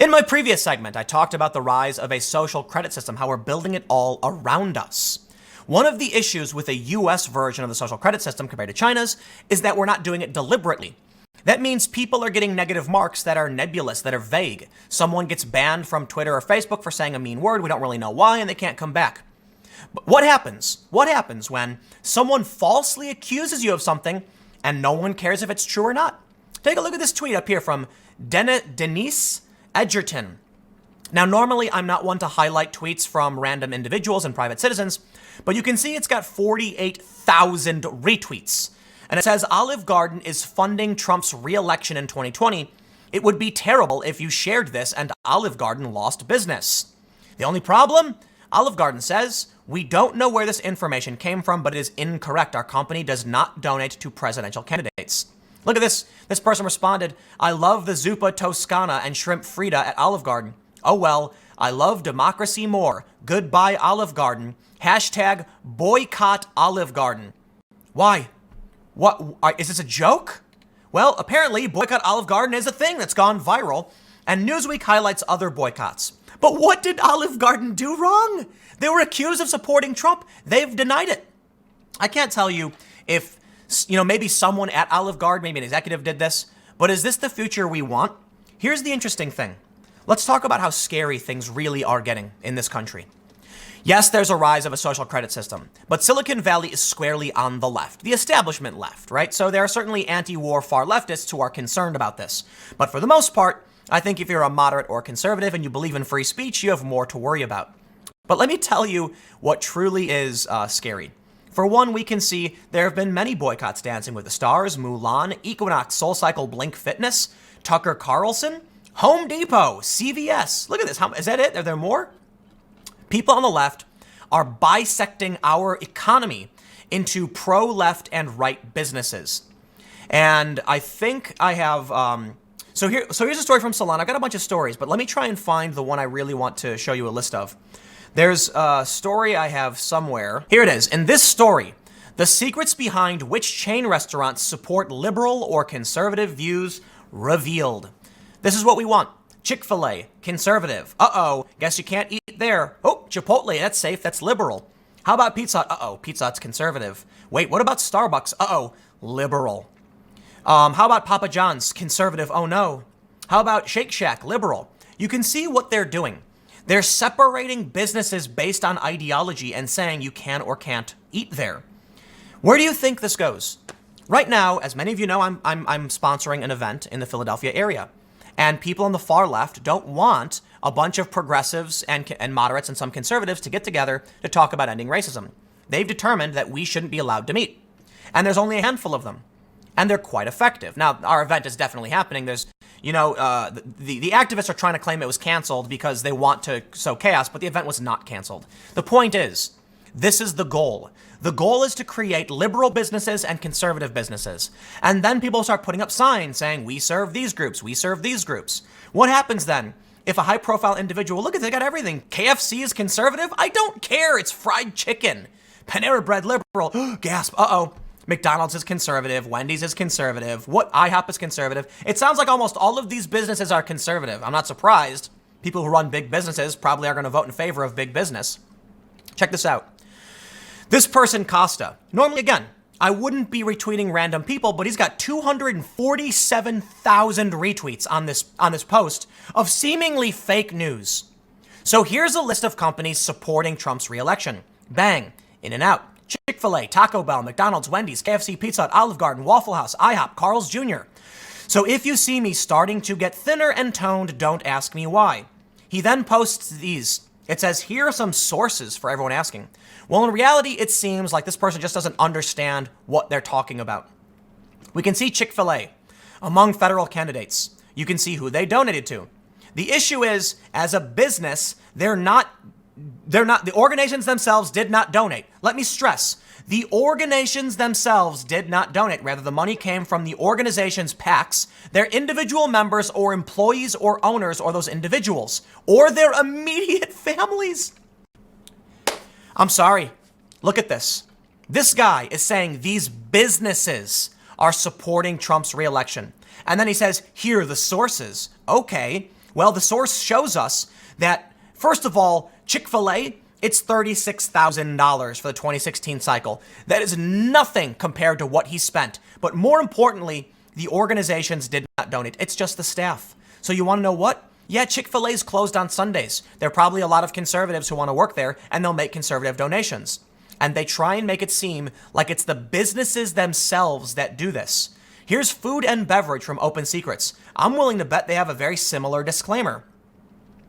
In my previous segment, I talked about the rise of a social credit system, how we're building it all around us. One of the issues with a US version of the social credit system compared to China's is that we're not doing it deliberately. That means people are getting negative marks that are nebulous, that are vague. Someone gets banned from Twitter or Facebook for saying a mean word, we don't really know why, and they can't come back. But what happens? What happens when someone falsely accuses you of something and no one cares if it's true or not? Take a look at this tweet up here from Denise Edgerton. Now, normally I'm not one to highlight tweets from random individuals and private citizens, but you can see it's got 48,000 retweets. And it says, Olive Garden is funding Trump's re-election in 2020. It would be terrible if you shared this and Olive Garden lost business. The only problem? Olive Garden says, we don't know where this information came from, but it is incorrect. Our company does not donate to presidential candidates. Look at this. This person responded, I love the Zuppa Toscana and Shrimp Frita at Olive Garden. Oh well, I love democracy more. Goodbye Olive Garden. Hashtag boycott Olive Garden. Why? What? Is this a joke? Well, apparently boycott Olive Garden is a thing that's gone viral, and Newsweek highlights other boycotts. But what did Olive Garden do wrong? They were accused of supporting Trump. They've denied it. I can't tell you if, maybe someone at Olive Garden, maybe an executive did this, but is this the future we want? Here's the interesting thing. Let's talk about how scary things really are getting in this country. Yes, there's a rise of a social credit system, but Silicon Valley is squarely on the left, the establishment left, right? So there are certainly anti-war far leftists who are concerned about this. But for the most part, I think if you're a moderate or conservative and you believe in free speech, you have more to worry about. But let me tell you what truly is scary. For one, we can see there have been many boycotts: Dancing with the Stars, Mulan, Equinox, SoulCycle, Blink Fitness, Tucker Carlson, Home Depot, CVS. Look at this. Is that it? Are there more? People on the left are bisecting our economy into pro-left and right businesses. And I think I have... So here's a story from Salon. I've got a bunch of stories, but let me try and find the one I really want to show you a list of. There's a story I have somewhere. Here it is. In this story, the secrets behind which chain restaurants support liberal or conservative views revealed. This is what we want. Chick-fil-A, conservative. Uh-oh, guess you can't eat there. Oh, Chipotle, that's safe, that's liberal. How about Pizza Hut? Uh-oh, Pizza Hut's conservative. Wait, what about Starbucks? Uh-oh, liberal. How about Papa John's? Conservative, oh no. How about Shake Shack? Liberal. You can see what they're doing. They're separating businesses based on ideology and saying you can or can't eat there. Where do you think this goes? Right now, as many of you know, I'm sponsoring an event in the Philadelphia area. And people on the far left don't want a bunch of progressives and moderates and some conservatives to get together to talk about ending racism. They've determined that we shouldn't be allowed to meet. And there's only a handful of them. And they're quite effective. Now, our event is definitely happening. There's, the activists are trying to claim it was canceled because they want to sow chaos, but the event was not canceled. The point is, this is the goal. The goal is to create liberal businesses and conservative businesses. And then people start putting up signs saying, we serve these groups, we serve these groups. What happens then? If a high-profile individual, look at, they got everything. KFC is conservative? I don't care, it's fried chicken. Panera Bread liberal, gasp, uh-oh. McDonald's is conservative, Wendy's is conservative, IHOP is conservative. It sounds like almost all of these businesses are conservative. I'm not surprised. People who run big businesses probably are going to vote in favor of big business. Check this out. This person, Costa, normally, again, I wouldn't be retweeting random people, but he's got 247,000 retweets on this post of seemingly fake news. So here's a list of companies supporting Trump's re-election. Bang, In-N-Out, Chick-fil-A, Taco Bell, McDonald's, Wendy's, KFC, Pizza Hut, Olive Garden, Waffle House, IHOP, Carl's Jr. So if you see me starting to get thinner and toned, don't ask me why. He then posts these. It says, here are some sources for everyone asking. Well, in reality, it seems like this person just doesn't understand what they're talking about. We can see Chick-fil-A among federal candidates. You can see who they donated to. The issue is, as a business, the organizations themselves did not donate. Let me stress, the organizations themselves did not donate. Rather, the money came from the organization's PACs, their individual members or employees or owners or those individuals, or their immediate families. I'm sorry. Look at this. This guy is saying these businesses are supporting Trump's re-election. And then he says, here are the sources. Okay, Well, the source shows us that, first of all, Chick-fil-A, it's $36,000 for the 2016 cycle. That is nothing compared to what he spent. But more importantly, the organizations did not donate. It's just the staff. So you want to know what? Yeah, Chick-fil-A is closed on Sundays. There are probably a lot of conservatives who want to work there, and they'll make conservative donations. And they try and make it seem like it's the businesses themselves that do this. Here's food and beverage from Open Secrets. I'm willing to bet they have a very similar disclaimer.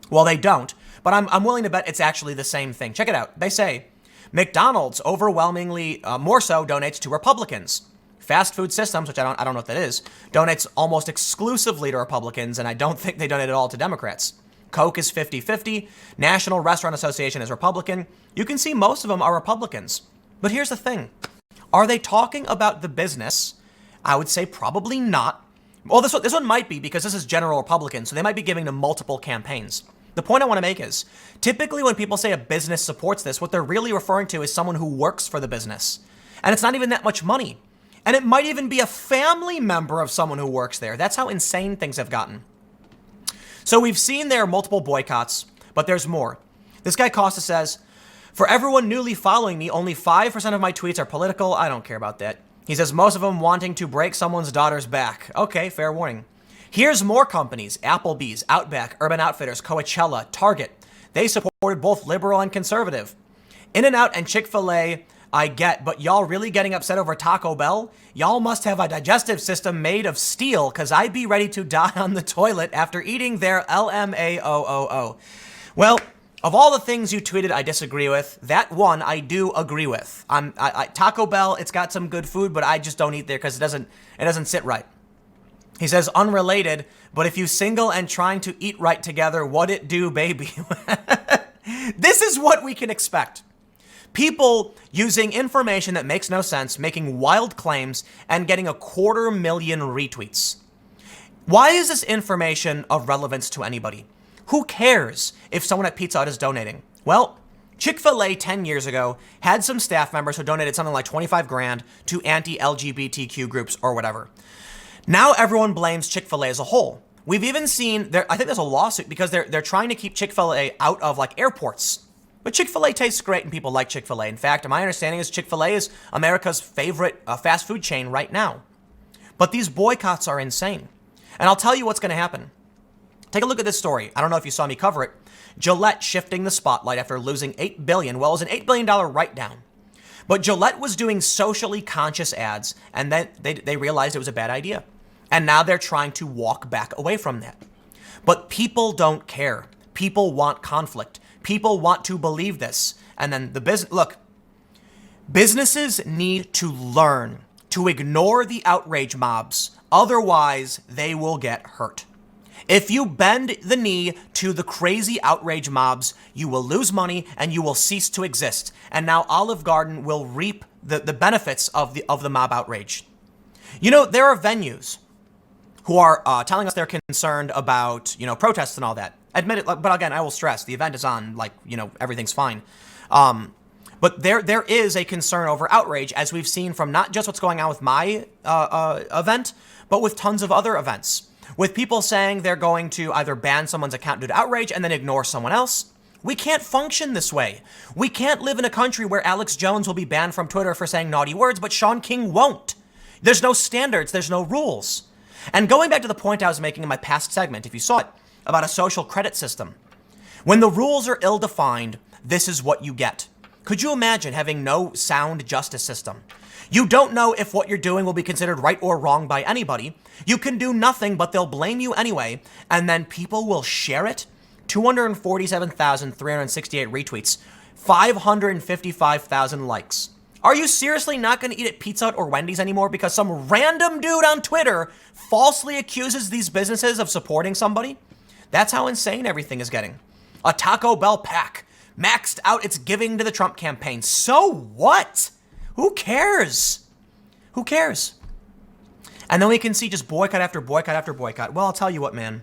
Well, they don't, but I'm willing to bet it's actually the same thing. Check it out. They say, McDonald's overwhelmingly more so donates to Republicans. Fast Food Systems, which I don't know what that is, donates almost exclusively to Republicans, and I don't think they donate at all to Democrats. Coke is 50-50. National Restaurant Association is Republican. You can see most of them are Republicans. But here's the thing. Are they talking about the business? I would say probably not. Well, this one might be because this is general Republican, so they might be giving to multiple campaigns. The point I want to make is, typically when people say a business supports this, what they're really referring to is someone who works for the business. And it's not even that much money. And it might even be a family member of someone who works there. That's how insane things have gotten. So we've seen there are multiple boycotts, but there's more. This guy Costa says, for everyone newly following me, only 5% of my tweets are political. I don't care about that. He says most of them wanting to break someone's daughter's back. Okay, fair warning. Here's more companies, Applebee's, Outback, Urban Outfitters, Coachella, Target. They supported both liberal and conservative. In-N-Out and Chick-fil-A, I get, but y'all really getting upset over Taco Bell? Y'all must have a digestive system made of steel, because I'd be ready to die on the toilet after eating their LMAOOO. Well, of all the things you tweeted I disagree with, that one I do agree with. Taco Bell, it's got some good food, but I just don't eat there because it doesn't sit right. He says, unrelated, but if you single and trying to eat right together, what it do, baby? This is what we can expect. People using information that makes no sense, making wild claims, and getting 250,000 retweets. Why is this information of relevance to anybody? Who cares if someone at Pizza Hut is donating? Well, Chick-fil-A 10 years ago had some staff members who donated something like 25 grand to anti-LGBTQ groups or whatever. Now everyone blames Chick-fil-A as a whole. We've even seen I think there's a lawsuit because they're trying to keep Chick-fil-A out of like airports. But Chick-fil-A tastes great and people like Chick-fil-A. In fact, my understanding is Chick-fil-A is America's favorite fast food chain right now. But these boycotts are insane. And I'll tell you what's going to happen. Take a look at this story. I don't know if you saw me cover it. Gillette shifting the spotlight after losing $8 billion. Well, it was an $8 billion write-down. But Gillette was doing socially conscious ads, and then they realized it was a bad idea. And now they're trying to walk back away from that. But people don't care. People want conflict. People want to believe this. And then businesses need to learn to ignore the outrage mobs. Otherwise, they will get hurt. If you bend the knee to the crazy outrage mobs, you will lose money and you will cease to exist. And now Olive Garden will reap the benefits of the mob outrage. You know, there are venues who are telling us they're concerned about, protests and all that. Admit it, but again, I will stress, the event is on, everything's fine. But there is a concern over outrage, as we've seen from not just what's going on with my event, but with tons of other events. With people saying they're going to either ban someone's account due to outrage and then ignore someone else. We can't function this way. We can't live in a country where Alex Jones will be banned from Twitter for saying naughty words, but Sean King won't. There's no standards, there's no rules. And going back to the point I was making in my past segment, if you saw it, about a social credit system. When the rules are ill-defined, this is what you get. Could you imagine having no sound justice system? You don't know if what you're doing will be considered right or wrong by anybody. You can do nothing, but they'll blame you anyway, and then people will share it. 247,368 retweets, 555,000 likes. Are you seriously not going to eat at Pizza Hut or Wendy's anymore because some random dude on Twitter falsely accuses these businesses of supporting somebody? That's how insane everything is getting. A Taco Bell pack maxed out its giving to the Trump campaign. So what? Who cares? Who cares? And then we can see just boycott after boycott after boycott. Well, I'll tell you what, man.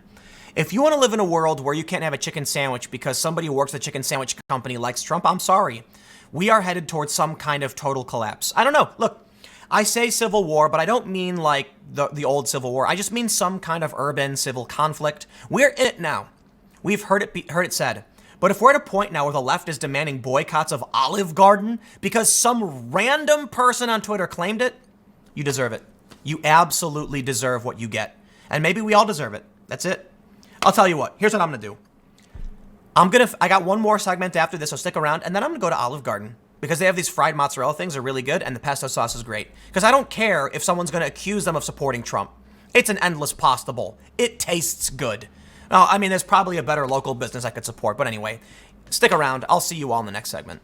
If you want to live in a world where you can't have a chicken sandwich because somebody who works at the chicken sandwich company likes Trump, I'm sorry. We are headed towards some kind of total collapse. I don't know. Look, I say civil war, but I don't mean like the old Civil War. I just mean some kind of urban civil conflict. We're in it now. We've heard it said. But if we're at a point now where the left is demanding boycotts of Olive Garden because some random person on Twitter claimed it, you deserve it. You absolutely deserve what you get. And maybe we all deserve it. That's it. I'll tell you what. Here's what I'm going to do. I got one more segment after this, so stick around, and then I'm going to go to Olive Garden because they have these fried mozzarella things. They're really good, and the pesto sauce is great. Because I don't care if someone's going to accuse them of supporting Trump. It's an endless pasta bowl. It tastes good. Now, I mean, there's probably a better local business I could support, but anyway, stick around. I'll see you all in the next segment.